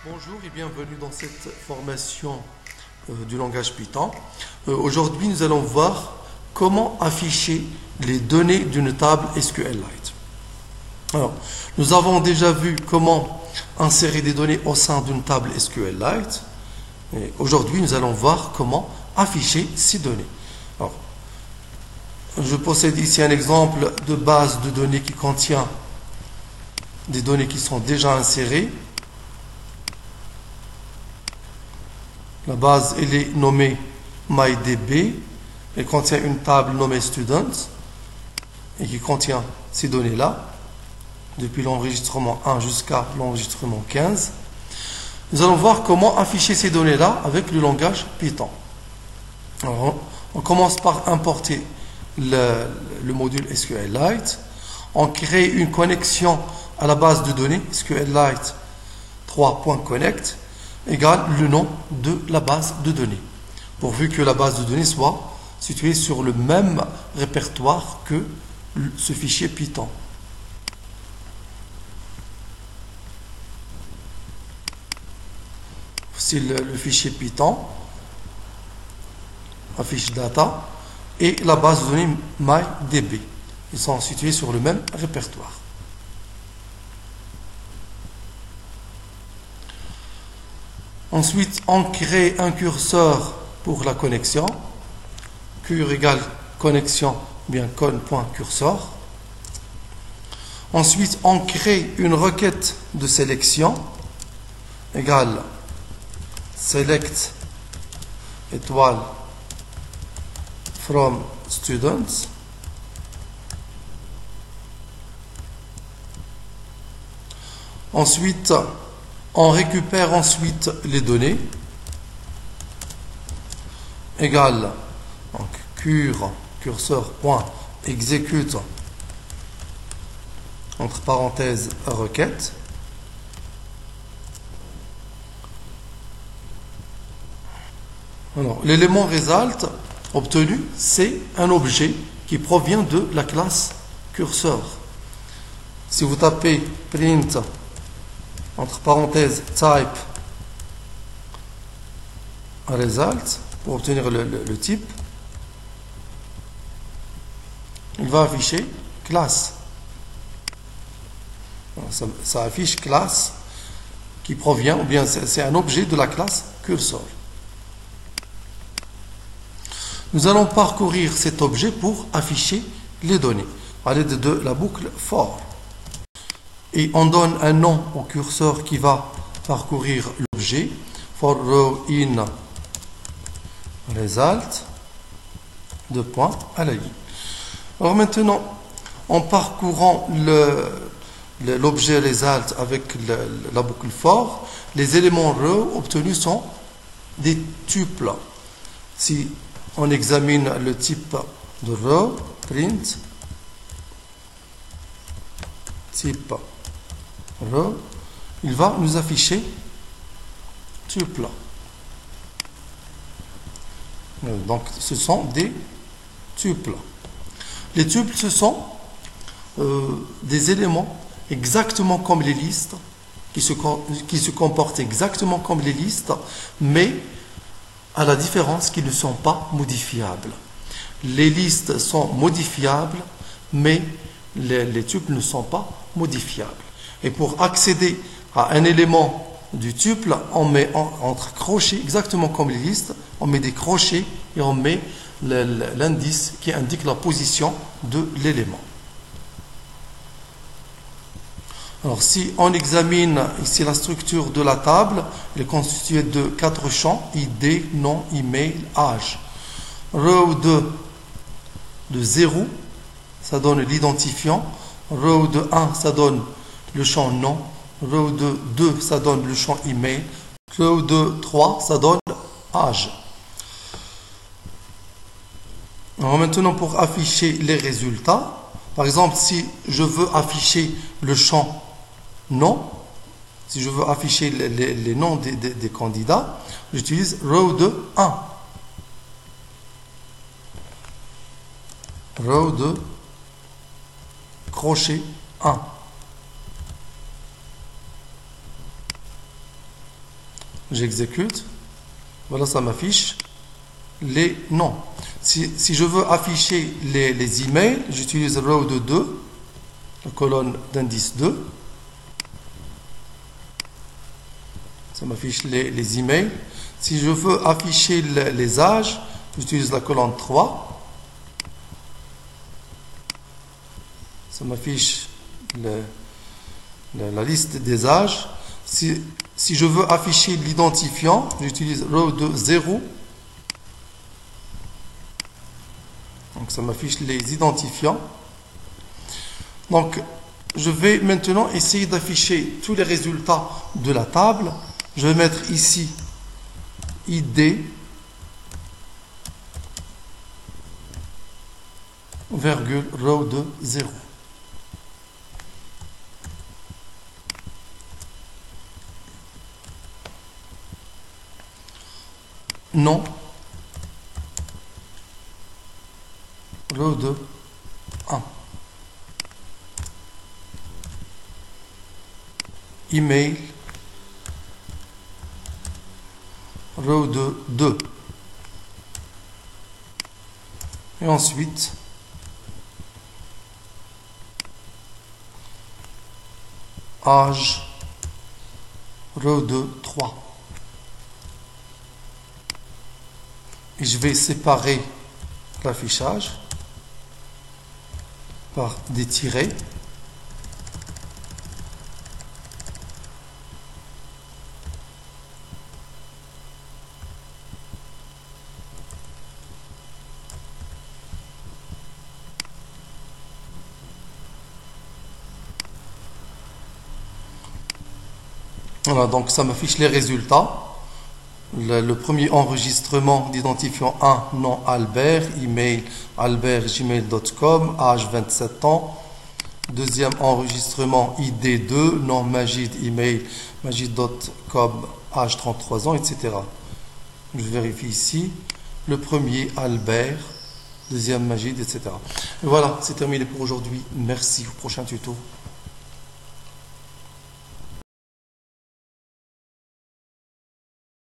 Bonjour et bienvenue dans cette formation du langage Python. Aujourd'hui, nous allons voir comment afficher les données d'une table SQLite. Alors, nous avons déjà vu comment insérer des données au sein d'une table SQLite. Aujourd'hui, nous allons voir comment afficher ces données. Alors, je possède ici un exemple de base de données qui contient des données qui sont déjà insérées. La base, elle est nommée MyDB. Elle contient une table nommée Students et qui contient ces données-là, depuis l'enregistrement 1 jusqu'à l'enregistrement 15. Nous allons voir comment afficher ces données-là avec le langage Python. Alors, on commence par importer le module SQLite. On crée une connexion à la base de données SQLite 3.connect égale le nom de la base de données, pourvu que la base de données soit située sur le même répertoire que ce fichier Python. C'est le fichier Python, affiche data, et la base de données MyDB. Ils sont situés sur le même répertoire. Ensuite, on crée un curseur pour la connexion. Cur égale connexion, bien con.cursor. Ensuite, on crée une requête de sélection égale select étoile from students. Ensuite, on récupère les données égale donc cursor.execute entre parenthèses requête. Alors, l'élément result obtenu, c'est un objet qui provient de la classe cursor. Si vous tapez print entre parenthèses type result pour obtenir le type, il va afficher classe. Ça affiche classe qui provient, ou bien c'est un objet de la classe cursor. Nous allons parcourir cet objet pour afficher les données à l'aide de la boucle for. Et on donne un nom au curseur qui va parcourir l'objet. For row in result, deux points à la ligne. Alors maintenant, en parcourant l'objet result avec la boucle for, les éléments row obtenus sont des tuples. Si on examine le type de row, print type row, il va nous afficher tuple. Donc ce sont des tuples. Les tuples, ce sont des éléments exactement comme les listes, qui se comportent exactement comme les listes, mais à la différence qu'ils ne sont pas modifiables. Les listes sont modifiables, mais les tuples ne sont pas modifiables. Et pour accéder à un élément du tuple, on met entre crochets, exactement comme les listes, on met des crochets et on met l'indice qui indique la position de l'élément. Alors si on examine ici la structure de la table, elle est constituée de 4 champs, ID, nom, email, âge. Row de 0, ça donne l'identifiant. Row de 1, ça donne le champ nom. Row de 2, ça donne le champ email. Row de 3, ça donne âge. Alors maintenant, pour afficher les résultats, par exemple, si je veux afficher le champ nom, si je veux afficher les noms des candidats, j'utilise row de 1. Row de crochet 1. J'exécute. Voilà, ça m'affiche les noms. Si je veux afficher les emails, j'utilise row de 2, la colonne d'indice 2. Ça m'affiche les emails. Si je veux afficher les âges, j'utilise la colonne 3. Ça m'affiche la liste des âges. Si je veux afficher l'identifiant, j'utilise row de 0. Donc ça m'affiche les identifiants. Donc je vais maintenant essayer d'afficher tous les résultats de la table. Je vais mettre ici ID, virgule, row de 0. Nom, row de 1. Email, row de 2. Et ensuite, âge, row de 3. Et je vais séparer l'affichage par des tirets. Voilà, donc ça m'affiche les résultats. Le premier enregistrement d'identifiant 1, nom Albert, email albert@gmail.com, âge 27 ans. Deuxième enregistrement ID 2, nom Majid, email majid.com, âge 33 ans, etc. Je vérifie ici. Le premier Albert, deuxième Majid, etc. Et voilà, c'est terminé pour aujourd'hui. Merci, au prochain tuto.